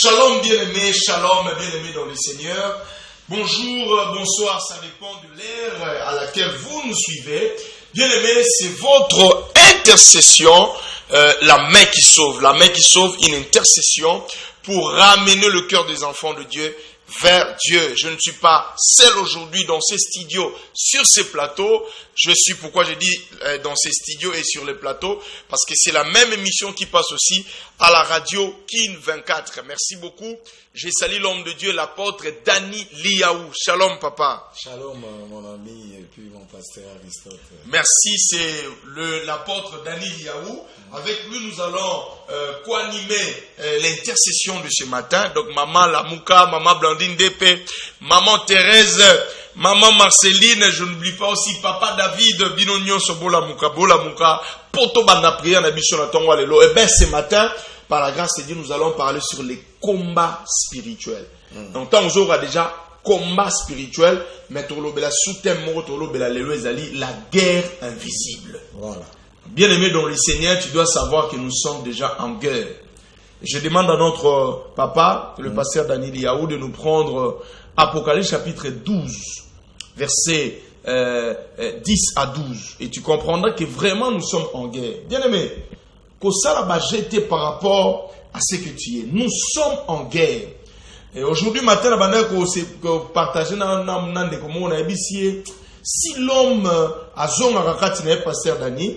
Shalom bien-aimés, shalom bien-aimés dans le Seigneur. Bonjour, bonsoir, ça dépend de l'ère à laquelle vous nous suivez. Bien-aimés, c'est votre intercession, la main qui sauve. La main qui sauve, une intercession pour ramener le cœur des enfants de Dieu vers Dieu. Je ne suis pas seul aujourd'hui dans ces studios, sur ces plateaux. Je suis, pourquoi j'ai dit dans ces studios et sur les plateaux, parce que c'est la même émission qui passe aussi à la radio Kin 24. Merci beaucoup. J'ai salué l'homme de Dieu, l'apôtre Dani Liaou. Shalom papa. Shalom mon ami et puis mon pasteur Aristote. Merci, c'est l'apôtre Dani Liaou. Avec lui, nous allons co-animer l'intercession de ce matin. Donc, maman Lamouka, maman Blandine Dépé, maman Thérèse, maman Marceline, je n'oublie pas aussi papa David, Binonio Sobola Mouka, Bola Mouka, Poto Banda Priya, Nabisho Natongwa Lelo. Et bien, ce matin, par la grâce de Dieu, nous allons parler sur les combats spirituels. Donc, tant on aura déjà combat spirituel, mais la sous-thème, la guerre invisible. Voilà. Bien-aimé dans le Seigneur, tu dois savoir que nous sommes déjà en guerre. Je demande à notre papa, le pasteur Daniel Liaou, de nous prendre Apocalypse chapitre 12, versets 10 à 12. Et tu comprendras que vraiment nous sommes en guerre. Bien-aimé, que ça va jeter par rapport à ce que tu es. Nous sommes en guerre. Et aujourd'hui matin, la bande que partager si l'homme a zong à pasteur Dani,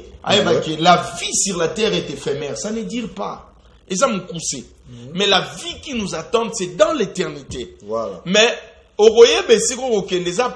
la vie sur la terre est éphémère, ça ne dit pas. Et ça me cousse. Mais la vie qui nous attend, c'est dans l'éternité. Voilà. Mais au royaume,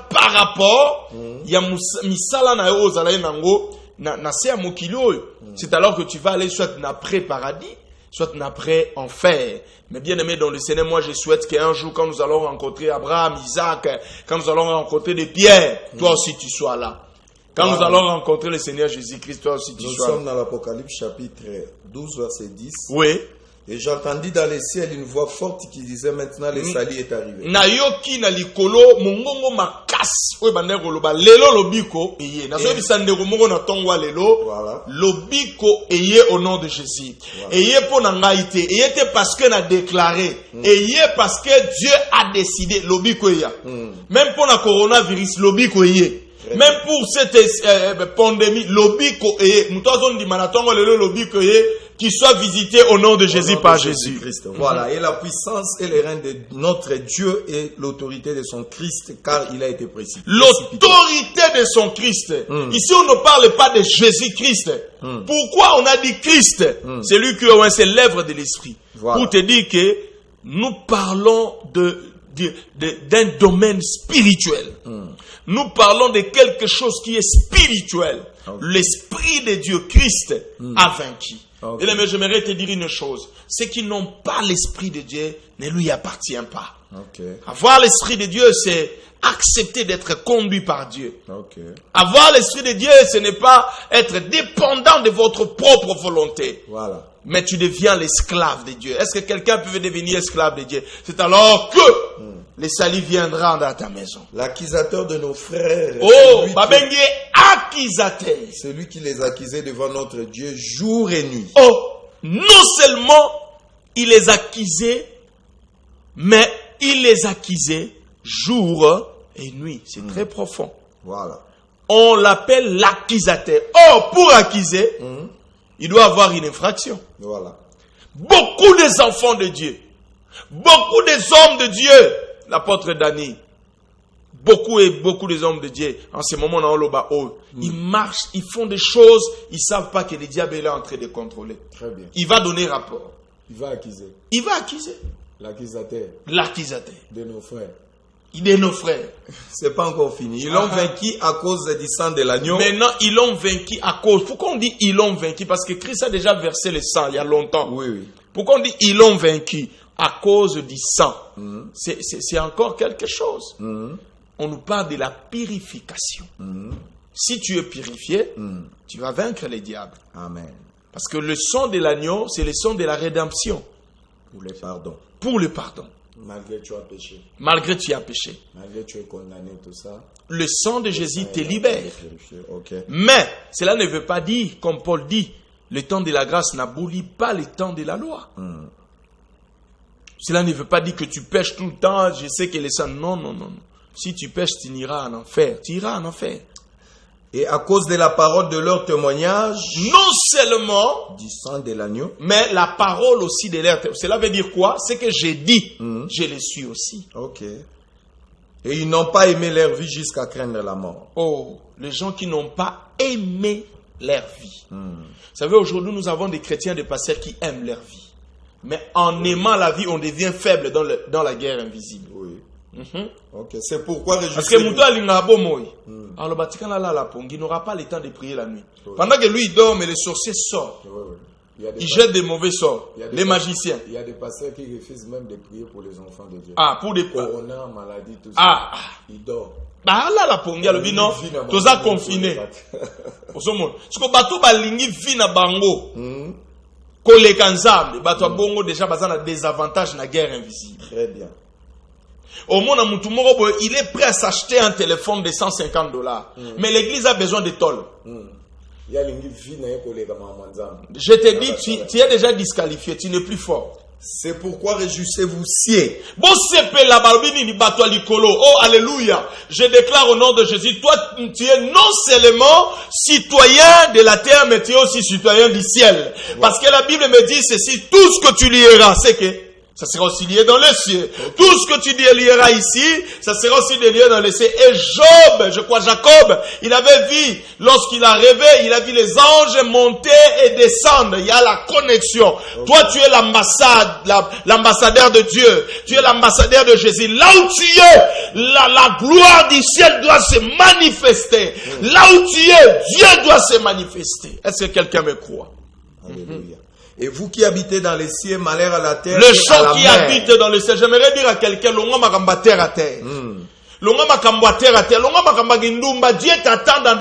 par rapport, il y a misala na yo zala nango na se amokilo. C'est alors que tu vas aller soit après paradis, soit après enfer. Mais bien aimé dans le Seigneur, moi je souhaite qu'un jour, quand nous allons rencontrer Abraham, Isaac, quand nous allons rencontrer des pierres, toi aussi tu sois là. Quand nous allons rencontrer le Seigneur Jésus-Christ, toi aussi tu sois là. Nous sommes dans l'Apocalypse chapitre 12, verset 10. Oui. Et j'entendis dans les ciels une voix forte qui disait maintenant le salut est arrivé. Nayoki na likolo mongongo makasi oyo bandeko loba lelo lobiko eye nazo bisandeko mongo na tongwa lelo lobiko eye au nom de Jésus. Eye po na ngai te eye te parce que na déclaré eye parce que Dieu a décidé lobiko eya. Même pour la coronavirus lobiko eye. Même pour cette pandémie lobiko eye mutozo ndima na tongwa lelo lobiko eye qui soit visité au nom de Jésus par Jésus. Christ. Voilà, et la puissance et le règne de notre Dieu et l'autorité de son Christ, car il a été précipité. L'autorité de son Christ. Ici, on ne parle pas de Jésus-Christ. Pourquoi on a dit Christ? C'est lui qui c'est l'œuvre de l'Esprit. Voilà. Pour te dire que nous parlons d'un domaine spirituel. Nous parlons de quelque chose qui est spirituel. Okay. L'Esprit de Dieu, Christ, a vaincu. Okay. Et là, j'aimerais te dire une chose. Ceux qui n'ont pas l'Esprit de Dieu ne lui appartient pas. Okay. Avoir l'Esprit de Dieu, c'est accepter d'être conduit par Dieu. Okay. Avoir l'Esprit de Dieu, ce n'est pas être dépendant de votre propre volonté. Voilà. Mais tu deviens l'esclave de Dieu. Est-ce que quelqu'un peut devenir esclave de Dieu? C'est alors que le salut viendra dans ta maison. L'accusateur de nos frères. Oh, babengi accusateur. Celui qui les accusait devant notre Dieu jour et nuit. Oh, non seulement il les accusait, mais il les accusait jour et nuit. C'est très profond. Voilà. On l'appelle l'accusateur. Oh, pour accuser, il doit avoir une infraction. Voilà. Beaucoup des enfants de Dieu, beaucoup des hommes de Dieu, l'apôtre Dani, beaucoup des hommes de Dieu, en ce moment, ils marchent, ils font des choses, ils ne savent pas que le diable est en train de contrôler. Très bien. Il va donner rapport. Il va accuser. Il va accuser. L'accusateur. L'accusateur. De nos frères. De nos frères. C'est pas encore fini. Ils l'ont vaincu à cause du sang de l'agneau. Maintenant, ils l'ont vaincu à cause. Pourquoi on dit ils l'ont vaincu? Parce que Christ a déjà versé le sang il y a longtemps. Oui, oui. Pourquoi on dit ils l'ont vaincu? À cause du sang. C'est encore quelque chose. On nous parle de la purification. Si tu es purifié, tu vas vaincre les diables. Amen. Parce que le sang de l'agneau, c'est le sang de la rédemption. Pour le pardon. Pour le pardon. Malgré tu as péché. Malgré tu as péché. Malgré tu es condamné, tout ça. Le sang de Jésus te libère. Okay. Mais cela ne veut pas dire, comme Paul dit, le temps de la grâce n'abolit pas le temps de la loi. Cela ne veut pas dire que tu pêches tout le temps. Je sais que les saints... Non. Si tu pêches, tu iras en enfer. Tu iras en enfer. Et à cause de la parole de leur témoignage, non seulement du sang de l'agneau, mais la parole aussi de leur témoignage. Cela veut dire quoi? C'est que j'ai dit, je le suis aussi. Ok. Et ils n'ont pas aimé leur vie jusqu'à craindre la mort. Oh, les gens qui n'ont pas aimé leur vie. Vous savez, aujourd'hui, nous avons des chrétiens, des pasteurs qui aiment leur vie. Mais en aimant la vie, on devient faible dans la guerre invisible. Oui. Ok, c'est pourquoi parce que Moutou Alingabo Moï, alors le Vatican il n'aura pas le temps de prier la nuit. Pendant que lui il dort, mais les sorciers sortent. Ils jettent des mauvais sorts. Les magiciens. Il y a des pasteurs qui refusent même de prier pour les enfants de Dieu. Ah, pour des corona, maladie, tout ça. Ah, il dort. Bah là la pongi le bino, tous a confiné. Pour ce monde. Ce que bateau balingi vit na bango. Koleka nzambe, bateau bongo déjà bazana des avantages na guerre invisible. Très bien. Au monde, il est prêt à s'acheter un téléphone de $150. Mais l'église a besoin de tôle. Je te dis, tu es déjà disqualifié, tu n'es plus fort. C'est pourquoi réjouissez-vous sié. Oh, alléluia. Je déclare au nom de Jésus, toi, tu es non seulement citoyen de la terre, mais tu es aussi citoyen du ciel. Parce que la Bible me dit ceci, tout ce que tu lieras, c'est que ça sera aussi lié dans les cieux. Tout ce que tu lieras ici, ça sera aussi lié dans les cieux. Et Job, je crois Jacob, il avait vu, lorsqu'il a rêvé, il a vu les anges monter et descendre. Il y a la connexion. Toi, tu es l'ambassadeur de Dieu. Tu es l'ambassadeur de Jésus. Là où tu es, la gloire du ciel doit se manifester. Là où tu es, Dieu doit se manifester. Est-ce que quelqu'un me croit? Alléluia. Et vous qui habitez dans les cieux, malheur à la terre. Les gens qui habitent dans les cieux, j'aimerais dire à quelqu'un, l'onga makamba terre à terre. L'onga makamba terre à terre. L'onga makamba gindumba. Dieu t'attend dans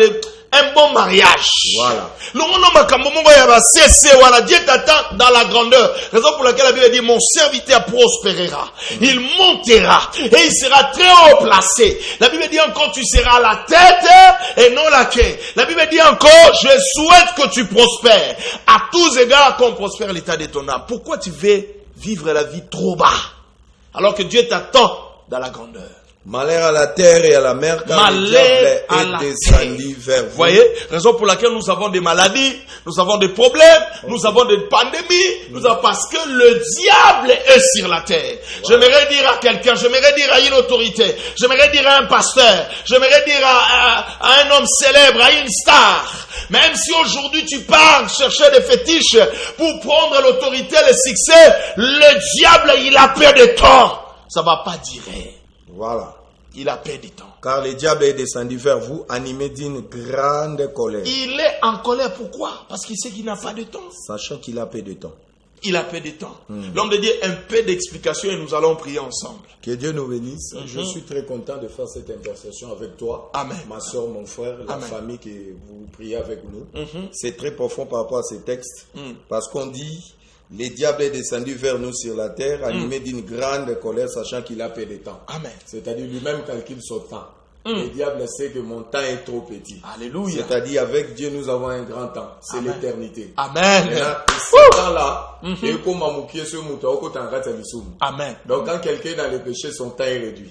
un bon mariage. Voilà. L'onga makamba mongo yaba cessé. Voilà. Dieu t'attend dans la grandeur. Raison pour laquelle la Bible dit, mon serviteur prospérera. Il montera. Et il sera très haut placé. La Bible dit encore, tu seras la tête et non la queue. La Bible dit encore, je souhaite que tu prospères. À tous égards, qu'on prospère l'état de ton âme. Pourquoi tu veux vivre la vie trop bas? Alors que Dieu t'attend dans la grandeur. Malheur à la terre et à la mer, car le diable est descendu vers vous. Voyez, raison pour laquelle nous avons des maladies, nous avons des problèmes, nous avons des pandémies, parce que le diable est sur la terre. J'aimerais dire à quelqu'un, j'aimerais dire à une autorité, j'aimerais dire à un pasteur, j'aimerais dire à un homme célèbre, à une star. Même si aujourd'hui tu pars chercher des fétiches pour prendre l'autorité, le succès, le diable, il a peur de temps. Ça va pas durer. Voilà. Il a peur du temps. Car le diable est descendu vers vous, animé d'une grande colère. Il est en colère, pourquoi? Parce qu'il sait qu'il n'a pas de temps. Sachant qu'il a peu de temps. Il a peu de temps. L'homme de Dieu, un peu d'explication et nous allons prier ensemble. Que Dieu nous bénisse. Je suis très content de faire cette intercession avec toi. Amen. Ma soeur, mon frère, la famille que vous priez avec nous. C'est très profond par rapport à ces textes. Parce qu'on dit, le diable est descendu vers nous sur la terre, animé d'une grande colère, sachant qu'il a peu de temps. Amen. C'est-à-dire lui-même calcule son temps. Le diable sait que mon temps est trop petit. Alléluia. C'est-à-dire avec Dieu nous avons un grand temps. C'est l'éternité. Amen. Ce temps-là, Amen. donc quand quelqu'un est dans le péché, son temps est réduit.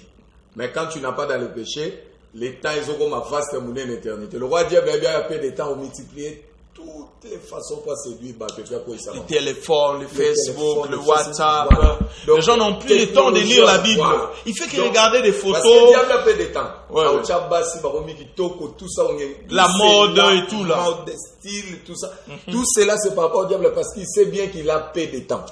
Mais quand tu n'as pas dans le péché, les temps ils ont comme un vaste moulin d'éternité. Le roi diable a bien peu de temps au multiplier toutes les façons pour séduire. Le téléphone, le Facebook, le WhatsApp. Les gens n'ont plus le temps de lire la Bible. Il fait que regarder des photos. Parce que le diable a peu de temps. La mode et tout là. La mode, style, tout ça. Tout cela c'est par rapport au diable parce qu'il sait bien qu'il a peu de temps.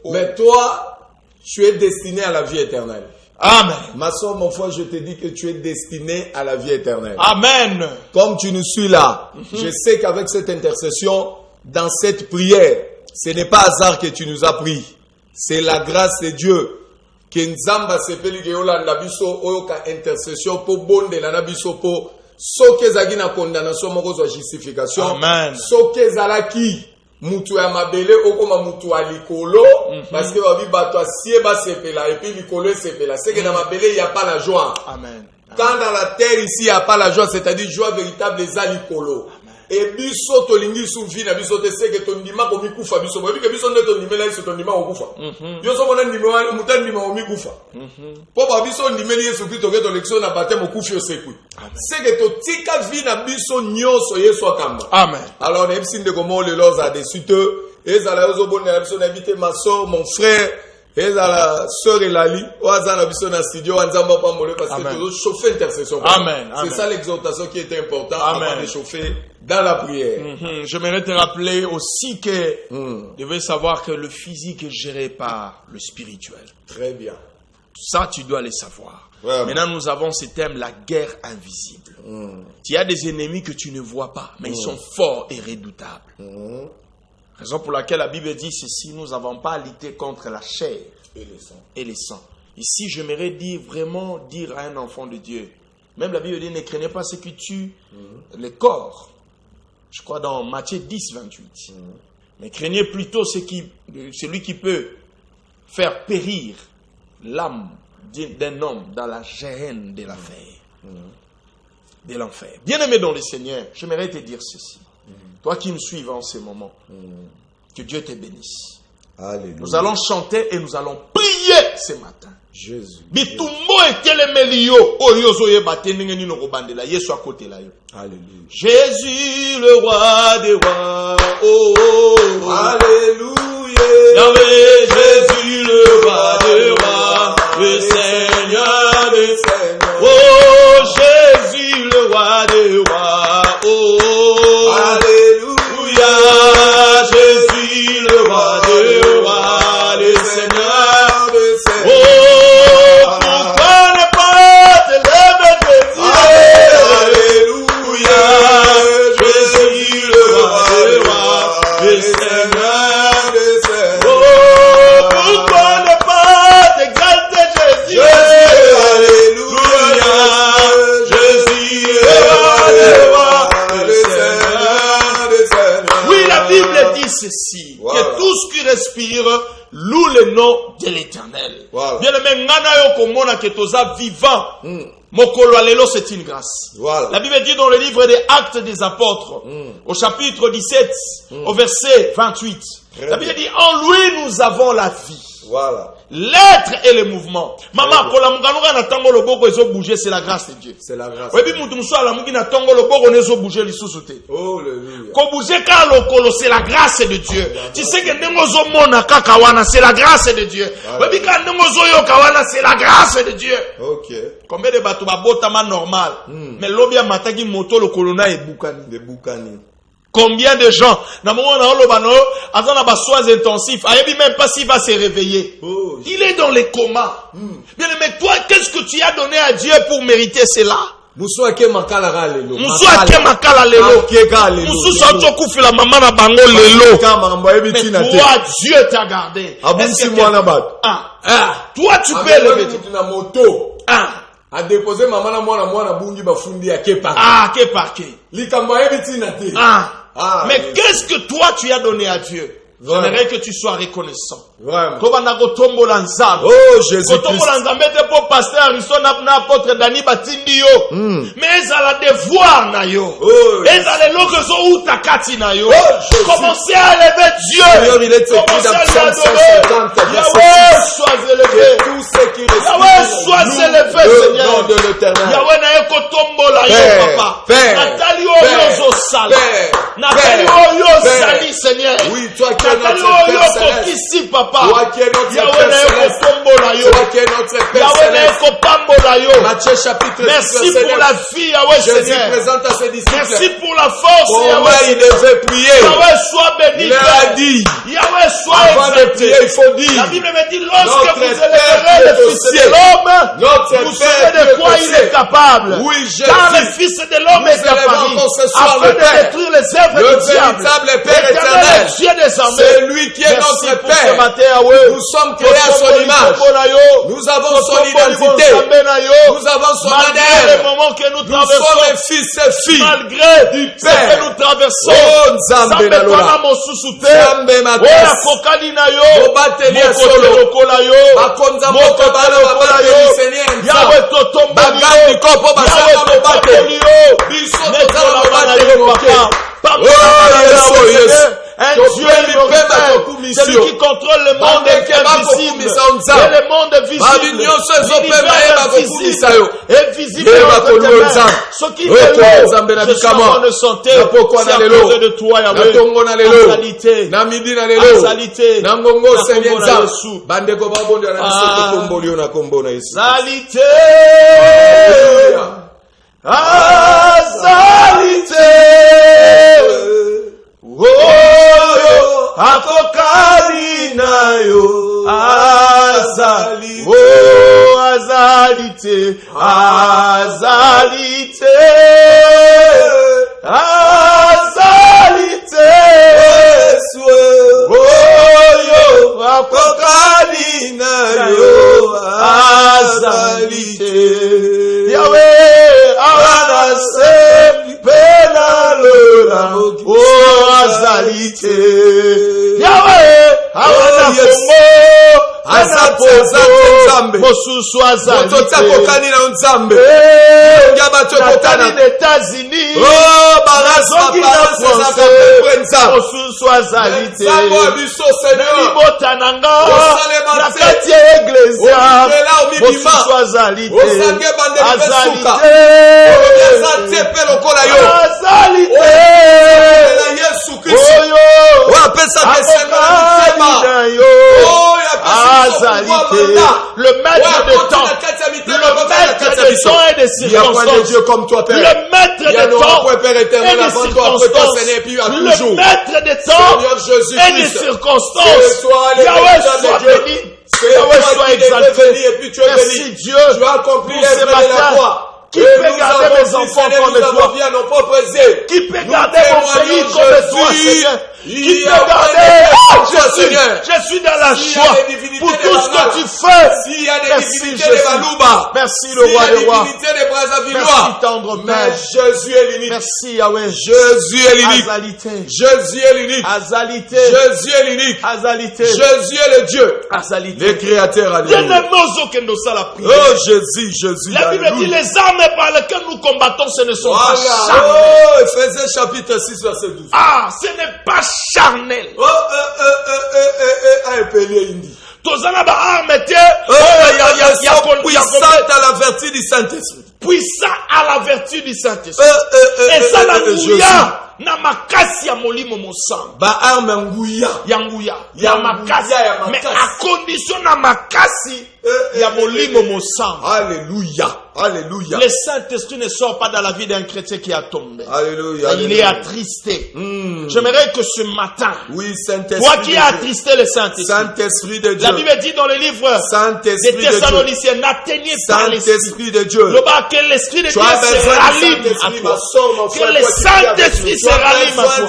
Mais toi, tu es destiné à la vie éternelle. Amen. Ma soeur, mon frère, je te dis que tu es destiné à la vie éternelle. Amen. Comme tu nous suis là, je sais qu'avec cette intercession, dans cette prière, ce n'est pas hasard que tu nous as pris. C'est la grâce de Dieu. Que Nzamba sepeli ke yolanda biso oyo ka intercession pour bondela na biso po soke zagi na condamnation moko zo justification. Amen. Soke zalaki mutu ya mabele okoma mutu ya likolo parce que babi bato asie ba sepela et puis likolo sepela c'est que dans mabele il y a pas la joie. Amen. Quand dans la terre ici il y a pas la joie, c'est-à-dire joie véritable les likolo. Et biso tolingi souvi na biso te seke to ndima ko mikufa biso. Bobi ke biso nde to ndimela biso to ndima ko kufa. Yo so mona ndima mutan ndima ko mikufa. Po ba biso ndimeli Yesu Kristo ke to lection na baptême kufi o sekui. Seke to tika vi na biso nyoso Yesu akamba. Amen. Alors on est de comment le loza de suite et ça la ozo bonne personne invité ma soeur mon frère et la sœur Elali oza na biso na studio anzamba pa mole parce que tu chauffer intercession. Amen. C'est ça l'exhortation qui est important avant de chauffer dans la prière. J'aimerais te rappeler aussi que tu devais savoir que le physique est géré par le spirituel. Très bien. Ça, tu dois le savoir. Ouais, maintenant, nous avons ce thème, la guerre invisible. Il y a des ennemis que tu ne vois pas, mais ils sont forts et redoutables. Raison pour laquelle la Bible dit ceci, nous n'avons pas à lutter contre la chair et le sang. Ici, j'aimerais dire à un enfant de Dieu, même la Bible dit, ne craignez pas ce qui tue le corps. Je crois dans Matthieu 10, 28. Mais craignez plutôt celui qui peut faire périr l'âme d'un homme dans la géhenne de l'enfer. Bien-aimé dans le Seigneur, j'aimerais te dire ceci. Toi qui nous suives en ce moment, que Dieu te bénisse. Alléluia. Nous allons chanter et nous allons prier ce matin. Jésus. Alléluia. Jésus, le roi des rois. Oh, oh, oh. Alléluia. Yahweh, Jésus, le roi des rois, le Seigneur des seigneurs. Oh, Jésus, le roi des rois. Oh, oh. Alléluia. Jésus, le roi des rois, le Seigneur des seigneurs. Oh, pourquoi ne pas te lever, Jésus? Alléluia. Jésus, le roi des rois, le Seigneur des seigneurs. Oh, pourquoi ne pas t'exalter, Jésus? Alléluia. Jésus, le roi des rois, le Seigneur des seigneurs. Oui, la Bible dit ceci, que tout ce qui respire loue le nom de l'Éternel. Bien aimé, ngana yo komona que toza vivant. Mokolo alelo, c'est une grâce. La Bible dit dans le livre des Actes des Apôtres, au chapitre 17, au verset 28. La Bible dit, en lui nous avons la vie. Voilà. L'être et le mouvement. Maman, pour la mouganouga na tango le boko ezo bouger, c'est la grâce de Dieu. C'est la grâce. Oui, puis moutoumoussa la mougi na tango le boko nezo bouger li sous-souté. Alléluia. Ko bouger ka lokolo, c'est la grâce de Dieu. Tu sais que ndengo zo mona kakawana, c'est la grâce de Dieu. Oui, puis ka ndengo zo yo kawana, c'est la grâce de Dieu. Ok. Combien de bateaux babotama normal. Mais l'obia matagi moto le colonna et boukani. De boukani. Combien de gens, na moment na olobano, azan na ba soins intensifs, ayebi même pas s'il va se réveiller. Oh, il est dans les comas. Bien aimé, toi, qu'est-ce que tu as donné à Dieu pour mériter cela? Musu ke makala lelo. Musu ake makala lelo. Musu soto kufila mama na bango lelo. Mais toi, Dieu t'a gardé. Abunsi mwana bat. Toi, tu peux lever. Na moto. A déposer maman na mwana bungi bafundi ya kepa. Kepake. Likambo yebi tina te. Mais qu'est-ce que toi tu as donné à Dieu? J'aimerais que tu sois reconnaissant. Vraiment. Oh Jésus Christ. Pasteur Aristo na apôtre Dani batindi yo. Mais ça la devoir na yo. Et ça les loges zo utakati na yo. Commencez à élever Dieu. Il est écrit dans Psaume 150 Yahweh sois élevé. Tout ce qui respire. Yahweh sois élevé, Seigneur. Nom de l'Éternel. Yahweh na yeko tombola yo papa. Natali yo sala. Natali yo sali, Seigneur. Oui, toi qui es notre Père céleste. Ici, papa. Toi qui es notre Père céleste. Toi qui es notre Père céleste. Matthieu chapitre 10. Merci pour la vie, Yahweh Jésus Seigneur. présente à ses disciples. Merci pour la force, Comment il devait prier. Yahweh soit béni. Il a dit. Yahweh soit avant de prier, il faut dire. La Bible me dit, lorsque vous élèverez le Fils de l'homme, vous savez de quoi il est capable. Oui, Jésus. Car le Fils de l'homme est capable afin de détruire les œuvres du diable. Le véritable Père éternel. C'est lui qui est notre Père. Nous sommes créés à son image. Nous avons son identité. Nous avons son ADN. Nous sommes les fils et filles malgré du ce que nous traversons. Oh, Nzambe na lola. Nzambe makasi. Obateli ya solo. Bakonza moko bana babateli Seigneur Nzambe. Bagandi kopo basala mobateli. Biso tozala mobateli moke. Un Dieu immortel, celui qui contrôle le monde invisible et le monde visible, l'univers invisible et visible entre tes mains. Ce qui est là, je suis en train de chanter, c'est à cause de toi, Yahweh. Azalité, azalité, azalité, akokali na yo azali azalite azalite azalite oyo akokali na yo azalite Yahweh awana se pena lola o azalite Yahweh awana kongo azate nzambe mosusu azalite kokani na nzambe ngabachokotana na États-Unis barasongi na France mosusu azalite libota nanga na kati ya église mosusu azalite azalite Yesu Kristo wapesa kesema le maître de temps et des circonstances, Dieu comme toi Père, le maître de temps et des circonstances, le maître de temps et des circonstances, Yahweh soit béni, Yahweh soit exalté. Merci Dieu pour ce matin. Qui peut garder mes enfants comme toi? Qui peut garder mon pays comme toi, Seigneur? Qui peut garder? Je suis dans la joie pour tout ce que tu fais. Merci Jésus. Merci le roi des rois. Merci tendre Père. Jésus est l'unique. Merci Yahweh. Jésus est l'unique. Azalité. Jésus est l'unique. Azalité. Jésus est l'unique. Azalité. Jésus est le Dieu. Azalité. Le créateur. Alléluia. Oh Jésus, Jésus. La Bible dit les armes par lesquelles nous combattons, ce ne sont pas charnelles. Oh, Éphésiens chapitre 6, verset 12. Ah, ce n'est pas charnel. Tozana ba arme te. Puissant à la vertu du Saint-Esprit. Puissant à la vertu du Saint-Esprit. Et ça la nguya na makasi ya molimo mosamba. Ba arme nguya. Ya nguya. Ya makasi. Mais à condition na makasi ya molimo mosamba. Alléluia. Alléluia. Le Saint-Esprit ne sort pas dans la vie d'un chrétien qui a tombé. Alléluia. Il est attristé. J'aimerais que ce matin, oui, Saint-Esprit, toi qui as attristé le Saint-Esprit, Saint-Esprit de Dieu. La Bible dit dans le livre des Thessaloniciens, n'atteignez pas l'Esprit de Dieu. Que l'Esprit de Dieu se rallume à toi. Que le Saint-Esprit se rallume à toi.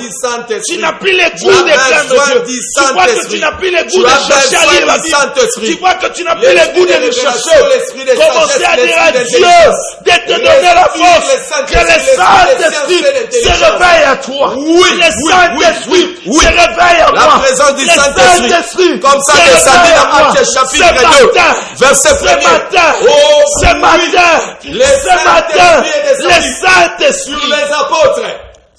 Tu n'as plus le goût de craindre Dieu. Tu vois que tu n'as plus le goût de chercher à lire la Bible. Tu vois que tu n'as plus le goût de le chercher. Commencez à dire à Dieu de te donner la force. Que le Saint-Esprit se réveille à toi. Le Saint-Esprit se réveille à moi. La présence du Saint-Esprit. Comme ça, descendu dans Actes chapitre 2, verset 1er. Ce matin, le Saint-Esprit, les apôtres.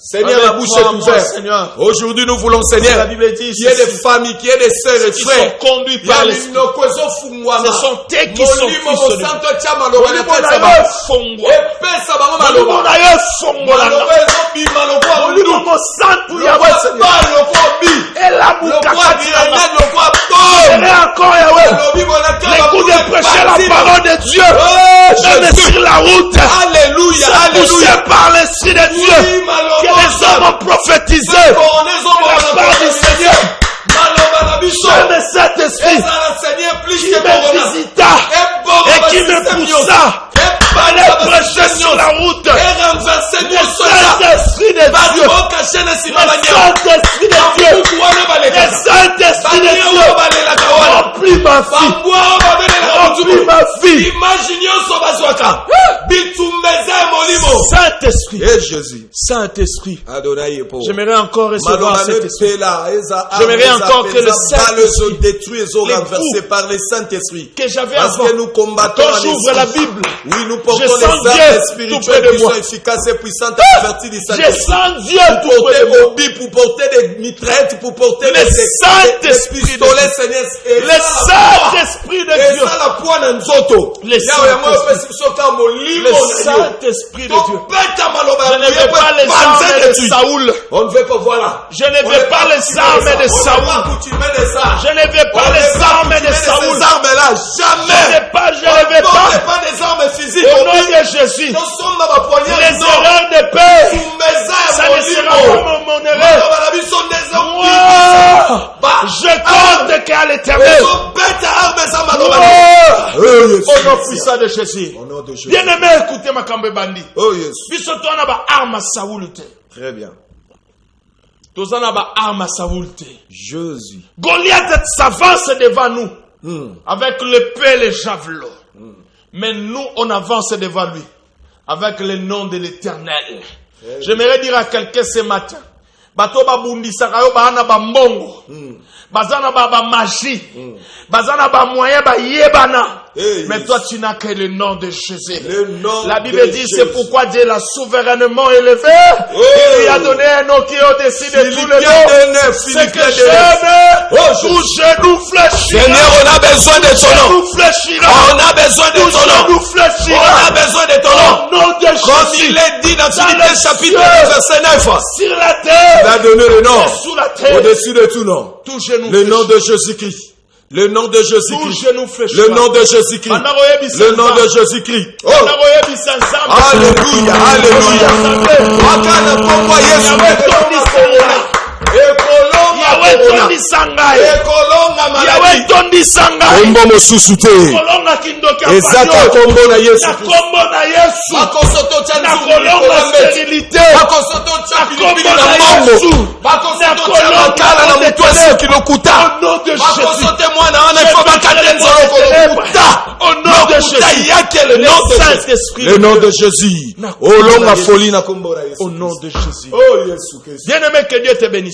Seigneur, la bouche est ouverte. Aujourd'hui, nous voulons, Seigneur, la Bible dit, qu'il y ait des familles, qu'il y ait des sœurs et frères. Qui sont conduits par l'Esprit. Ce sont eux qui sont fils de Dieu. Les coups de prêcher la parole de Dieu, même sur la route, alléluia, poussé par l'Esprit de Dieu, que les hommes ont prophétisé de la part du Seigneur. J'aime cet esprit qui me visita et qui me poussa à aller prêcher sur la route. Le Saint-Esprit de Dieu, le Saint-Esprit de Dieu, le Saint-Esprit de Dieu, remplis ma fille, remplis ma fille. Saint-Esprit. Et Jésus. Saint-Esprit. Adonai est pour. J'aimerais encore recevoir cet esprit. J'aimerais J'aimerais encore que le Saint-Esprit détruit et renversé par le Saint-Esprit. Que j'avais Parce avant. que nous combattons Quand j'ouvre la Bible, oui, nous portons je sens les Dieu armes tout spirituelles près de qui moi. sont efficaces et puissantes à partir du Je Saint-Esprit. sens Dieu Pour tout près de porter moi. au bip, pour porter des mitraillettes, pour porter Le Saint-Esprit des pistolets, Seigneur. Le Saint-Esprit de Et Dieu. ça la pointe en zoto. Le Saint-Esprit de Dieu. Je ne veux pas les armes de Saoul. On ne veut pas, voilà. Je ne veux pas les armes de Saoul. Je ne veux pas les armes de Saoul. Ces armes-là, jamais. Je ne veux pas. pas des armes physiques. Au nom de Jésus. Nous sommes dans ma poignée. Les erreurs de paix. Ça ne sera pas mon erreur. Je compte qu'à l'éternel. Au nom puissant de Jésus. Au nom de Jésus. Bien aimé, écoutez ma cambe bandi. Oh yes. Biso tona ba arme Saoul te. Très bien. Tozana ba arme Saoul te. Jésus. Goliath s'avance devant nous avec l'épée et les javelots. Mais nous, on avance devant lui avec le nom de l'Éternel. J'aimerais dire à quelqu'un ce matin, bato ba bundisaka yo ba na ba mbongo. Bazana ba magie. Bazana ba moyen ba yebana. Mais toi, tu n'as que le nom de Jésus. La Bible dit, c'est pourquoi Dieu l'a souverainement élevé. Il lui a donné un nom qui est au-dessus de tous les noms. C'est que j'aime. Tout genou fléchira. Seigneur, on a besoin de ton nom. Tout fléchira. On a besoin de ton nom. Tout fléchira. On a besoin de ton nom. Au nom de Jésus. Comme il est dit dans Philippiens chapitre 1, verset 9. Sur la terre. Il a donné le nom. Sous la terre. Au-dessus de tout nom. Tout genou le nom de Jésus-Christ. Le nom de Jésus-Christ. Le nom de Jésus-Christ. Le nom de Jésus-Christ. Oh. Alléluia. Alléluia. Wakana kombo Yesu. Ekolonga maladi. Kombo mosusu te. Ezaka kombo na Yesu. Bakosoto nakolonga stérilité. Bakosoto pilipili na mongo. Bakosoto makala na mutu asiki lokuta. Bakosote mwana wana ifo bakate nzolo lokuta. Au nom de Jésus. Yake le nom de Saint-Esprit. Le nom de Jésus. Olonga folie na kombo na Yesu. Au nom de Jésus. Oh Yesu Christ. Bien-aimé, que Dieu te bénisse.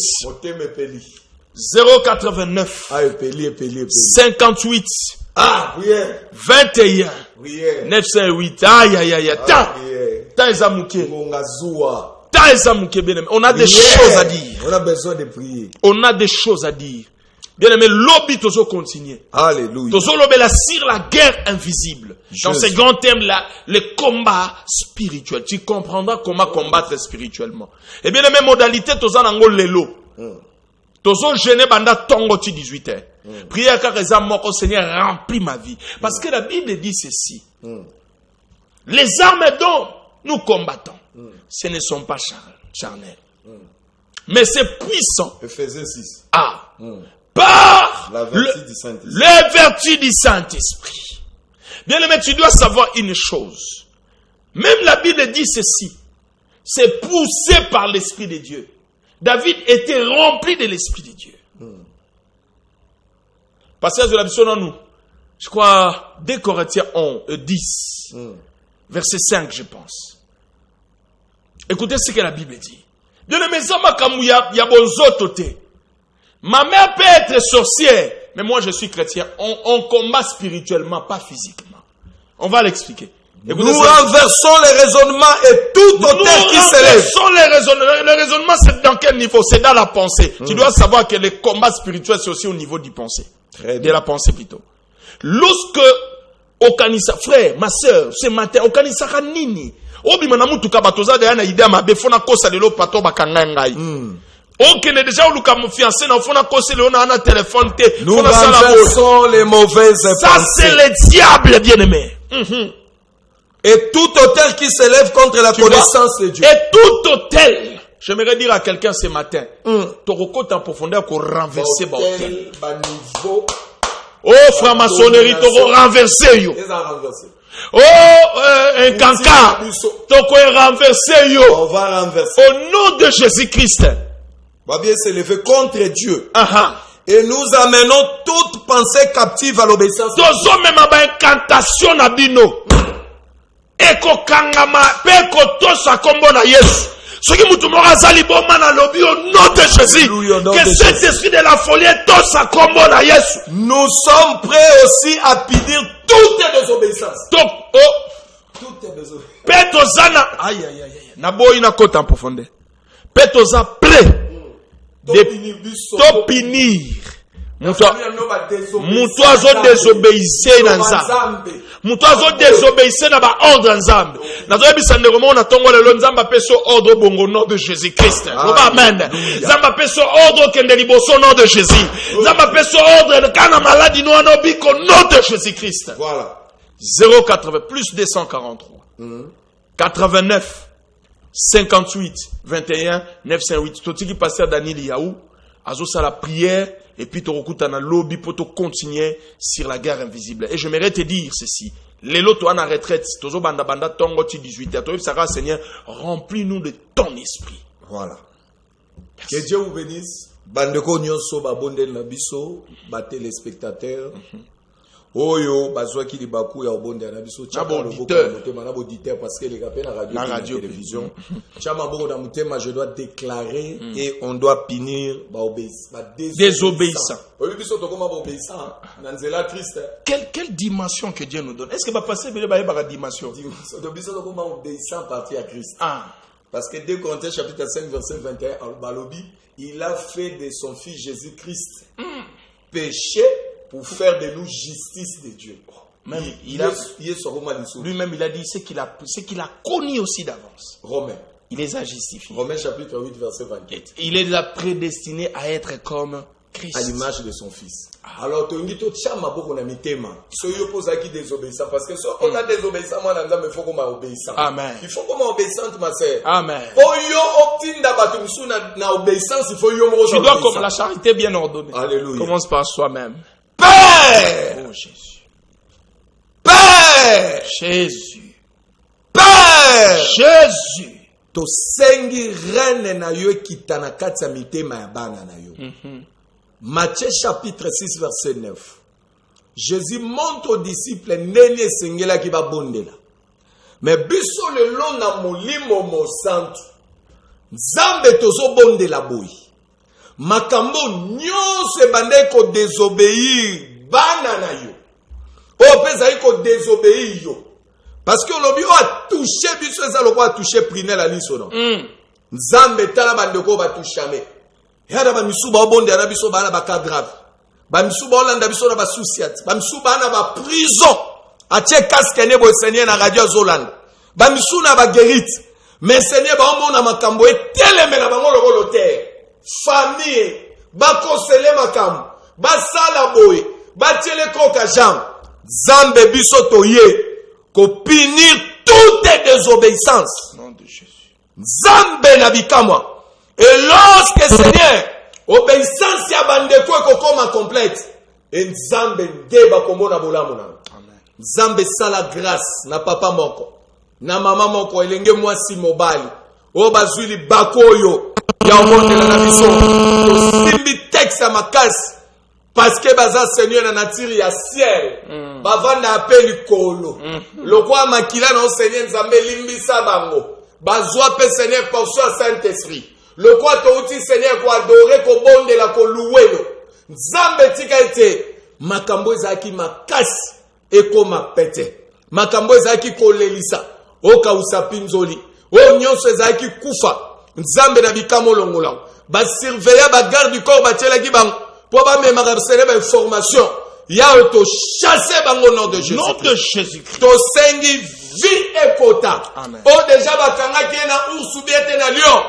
089 58 21 908. Aïe aïe aïe. On a des choses à dire. On a besoin de prier. On a des choses à dire. Bien aimé, l'objet toujours continuer. Alléluia. Toujours l'objet sur la guerre invisible. Dans ces grands thèmes-là, le combat spirituel. Tu comprendras comment combattre spirituellement. Et bien aimé, modalité, toujours en gros l'élo. Toujours gêné banda tongo ti 18h. Prière car les âmes au Seigneur remplit ma vie. Parce que la Bible dit ceci. Les armes dont nous combattons, ce ne sont pas charnels. Mais c'est puissant. Ephésiens 6. Par la vertu du Saint-Esprit. Les vertus du Saint-Esprit. Bien aimé, tu dois savoir une chose. Même la Bible dit ceci. C'est poussé par l'Esprit de Dieu. David était rempli de l'Esprit de Dieu. Passage de la mission en nous. Je crois, 2 Corinthiens 10. Verset 5, je pense. Écoutez ce que la Bible dit. Bien aimé, ma mère peut être sorcière, mais moi je suis chrétien. On combat spirituellement, pas physiquement. On va l'expliquer. Écoutez, nous renversons les raisonnements et tout autel qui s'élève. Le raisonnement, c'est dans quel niveau? C'est dans la pensée. Tu dois savoir que le combat spirituel, c'est aussi au niveau du pensée. De la pensée plutôt. Lorsque, Okanisa, frère, ma soeur, ce matin, Okanisa Nini, Obi manamutu kabatoza de yana idea mabefona kosa lelo pato bakangangai. Ok, ne déjà ou luka fiancé na fona kosa lelo na ana téléphone te. Nous renversons les mauvaises pensées. Ça c'est le diable, bien-aimé. Et tout autel qui s'élève contre la connaissance de Dieu. Et tout autel. J'aimerais dire à quelqu'un ce matin. Toroko en profondeur qu'on renverser autel. Oh, franc-maçonnerie, toko renverser yo. Oh, un cancan. Toko renverser yo. On va renverser. Au nom de Jésus-Christ. Va bien s'élever contre Dieu. Et nous amenons toute pensée captive à l'obéissance. Tozo même ba incantation na bino. Et eko kangama peko tosa kombo na Yesu. Ce qui mutu mora zali boma na lobi au nom de Jésus. Que cet esprit de la folie tosa kombo na Yesu. Nous sommes prêts aussi à punir toute désobéissance. Toute désobéissance. Petozana. Aïe aïe aïe. Na boyi na kota en profondeur. Petoza prêt de punir. Mutu azo désobéissé na Nzambe. Mutu azo désobéissé na ba ordre Nzambe. Nazo bisa ndeko na tongo lelo Nzamba peso ordre bongo nom de Jésus-Christ. Amen. Nzamba peso ordre kende liboso nom de Jésus. Nzamba peso ordre kana maladie no no biko nom de Jésus-Christ. Voilà. 080 plus 243. 89 58 21 908. Totiki pasteur Daniel Yaou azo sa la prière. Et puis, tu as un lobby pour continuer sur la guerre invisible. Et j'aimerais te dire ceci. Les lots, tu as en retraite. Tu as banda banda tongo 18 ans. Tu as Seigneur, remplis-nous de ton esprit. Voilà. Merci. Que Dieu vous bénisse. Bandeko nyonso babonde na biso, ba téléspectateurs. Oyo bazwa ki libaku ya obonde na biso chama auditeur parce que les gars na radio et télévision. Chama boko na mutema, je dois déclarer et on doit punir ba désobéissant. Oyo biso to koma ba obéissant na nzela Christ. Quelle dimension que Dieu nous donne? Est-ce que va passer bele ba ba dimension? To biso to koma obéissant parti à Christ. Parce que 2 Corinthiens chapitre 5 verset 21 Balobi, il a fait de son fils Jésus-Christ péché pour faire de nous justice de Dieu. Même lui-même il a dit ce qu'il a connu aussi d'avance. Romains. Il les a justifiés. Romains chapitre 8 verset 24. Il les a prédestinés à être comme Christ. À l'image de son fils. Alors tu dis tout chama boko na mitema. Soyo posa qui désobéissant parce que si on a désobéissant moi nza me faut qu'on obéissant. Amen. Il faut qu'on obéissante ma sœur. Amen. Oyo obtinda batu musu na obéissance il faut yo mo. Tu dois comme la charité bien ordonnée. Alléluia. Commence par soi-même. Père! Oh Jésus. Père! Jésus. Père! Jésus. To sengi reine na yo kitana kati ya mitema ya bana na yo. Matthieu chapitre 6 verset 9. Jésus montre aux disciples ndenge esengela ki babondela. Mais biso lelo na molimo mosantu. Nzambe tozo bondela boyi. Makambo nyonso ebandai ko désobéir bana na yo. O pesa ko désobéir yo. Parce que lobi o a touché biso eza loko a touché prinel ali sono. Nzambe tala bandeko ba touchame. Yada ba misu ba bonde na biso bana ba cas grave. Ba misu ba olanda biso na ba souciat. Ba misu bana ba prison. A che casque ne bo Seigneur na radio Zoland. Ba misu na ba guérite. Mais Seigneur ba omona makambo etelemela bango lokolo terre. Famille, bakosele makam, basala boy, batiele koka jam, Zambe biso toye, ko punir toute désobéissance. Nom de Jésus. Zambe na bikamwa. Et lorsque Seigneur, obéissance ya bandeko ekokoma complète, et Zambe ndeba komona bolamu na. Amen. Zambe sala grâce na papa moko, na mama moko elenge mwasi mobali, o bazwili bakoyo. Ya omondela na biso to simbi texte ya makasi parce que baza Seigneur na nature ya ciel bavanda apeli kolo lokwa makila na Seigneur Nzambe limbisa bango bazwa pe Seigneur portion Saint-Esprit lokwa to uti Seigneur ko adorer ko bondela ko louelo Nzambe tika ete makambo ezaki makasi ekoma pete makambo ezaki kolelisa oka usapinzoli o nyonso ezaki kufa Nzambe na bikamo longola ba surveiller ba garde du corps ba tela ki bang po ba mema ka ba information ya to chasser bango nom de Jésus. Nom de Jésus. To sengi vie ekota. Amen. O déjà ba kanga ki na ursu biete na lion.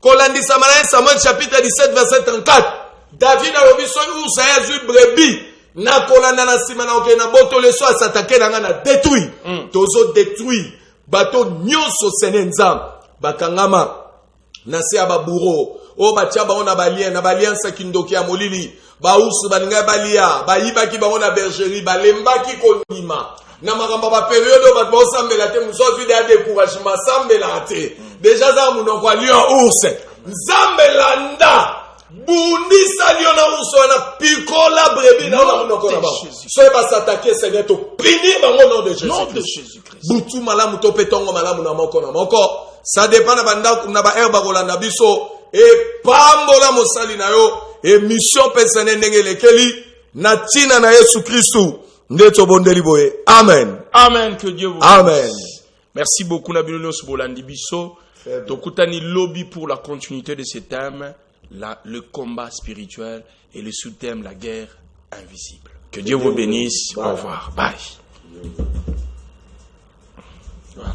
Kolandisa Malin Samuel chapitre 17 verset 34. David a lobi so ursa ya zu brebis na kolanda na sima na okena boto le so s'attaquer na na détruit. Tozo détruit bato nyonso senenzam bakangama nasi ababuro o batia ba ona balien na baliansa kindoki ya molili ba usu baninga balia ba yibaki ba ona bergerie ba lembaki konima na makamba ba période ba bosambela te musozi de découragement sambela te déjà za munoko lion ours Nzambe landa bundisa liona usona pikola brebi na monoko na ba soye ba s'attaquer Seigneur to punir bango nom de Jésus-Christ butu malamu to petongo malamu na moko na moko ça dépend na banda na ba herba kolanda biso et pambola mosali na yo et mission personnelle ndenge lekeli na tina na Yesu Kristu ndeto bondeli boye. Amen. Amen. Que Dieu vous Amen. bénisse. Merci beaucoup Nabilono Bolandi Biso. Tokutani lobby pour la continuité de ce thème, le combat spirituel, et le sous-thème la guerre invisible. Que Dieu vous bénisse. Au revoir. Bye. Voilà.